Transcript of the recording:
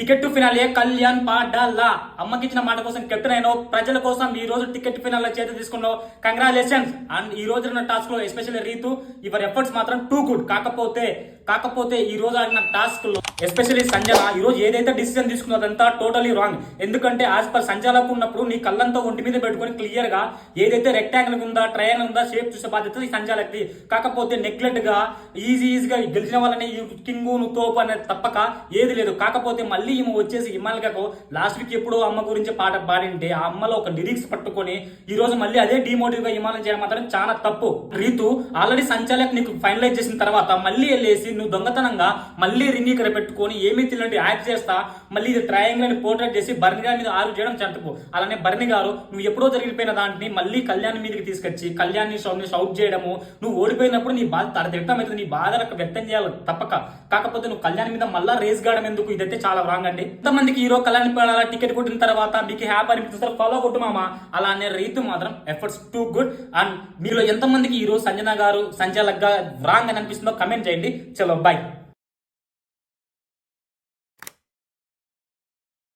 Ticket to finale Kalyan పాడాలా. అమ్మకిచ్చిన మాట కోసం కెప్టెన్ అయినావు, ప్రజల కోసం ఈ రోజు టికెట్ ఫినాల్ చేతి తీసుకున్నావు. కంగ్రాచులేషన్స్. అండ్ ఈ రోజు ఉన్న టాస్క్ లో ఎస్పెషల్లీ రీతు యువర్ ఎఫర్ట్స్ మాత్రం టూ గుడ్. కాకపోతే ఈ రోజు ఆడిన టాస్క్ లో ఎస్పెషల్లీ సంజన ఈ రోజు ఏదైతే డిసిజన్ తీసుకున్నదో అదంతా టోటలీ రాంగ్. ఎందుకంటే యాజ్ పర్ సంజలకు ఉన్నప్పుడు నీ కళ్ళంతా ఒంటి మీద పెట్టుకుని క్లియర్ గా ఏదైతే రెక్టాంగిల్ ఉందా ట్రయాంగిల్ ఉందా షేప్ చూసే బాధ్యత ఈ సంజలకి. కాకపోతే నెగ్లెక్ట్ గా ఈజీగా గెలిచిన వాళ్ళని కింగు నువ్వు తోపు అనేది తప్పక ఏది లేదు. కాకపోతే మళ్ళీ ఈమె వచ్చేసి హిమాలయకు లాస్ట్ వీక్ ఎప్పుడో అమ్మ గురించి పాట పాడింటే ఆ అమ్మలో ఒక లిరిక్స్ పట్టుకొని ఈ రోజు మళ్ళీ అదే డిమోటివ్ గా హిమాలయం చేయడం మాత్రం చాలా తప్పు. రీతు ఆల్రెడీ సంచాలక్ నీకు ఫైనలైజ్ చేసిన తర్వాత మళ్ళీ వెళ్ళేసి నువ్వు దొంగతనంగా మళ్ళీ రింగ్ ఇక్కడ పెట్టుకొని ఏమీ తెలియదు యాక్ట్ చేస్తా మళ్ళీ ఇది ట్రయాంగిల్ అని పోర్ట్రేట్ చేసి బర్ని గారి మీద ఆరు చేయడం చంటపు. అలానే బర్ని గారు నువ్వు ఎప్పుడో జరిగిపోయిన దాంట్ని మళ్ళీ కళ్యాణ్ మీదకి తీసుకొచ్చి కళ్యాణ్ షౌట్ చేయడము, నువ్వు ఓడిపోయినప్పుడు నీ బాధ తరదిట్టమైతుంది, నీ బాధలకు వ్యక్తం చేయాలి తప్పక. కాకపోతే నువ్వు కళ్యాణ్ మీద మళ్ళీ రేస్ గాయడం ఎందుకు? ఇదైతే చాలా రాంగ్ అండి. ఎంతమందికి హీరో కళ్యాణ్ పాడాల టికెట్ కొట్టిన తర్వాత మీకు హ్యాపీ అనిపిస్తుంది ఫాలో కొట్టు మామా. అలానే రీతు మాత్రం ఎఫర్ట్స్ టూ గుడ్. అండ్ మీలో ఎంతమందికి ఈ రోజు సంజన గారు సంచాలక్ గా రాంగ్ అని అనిపిస్తుందో కమెంట్ చేయండి. చలో బాయ్.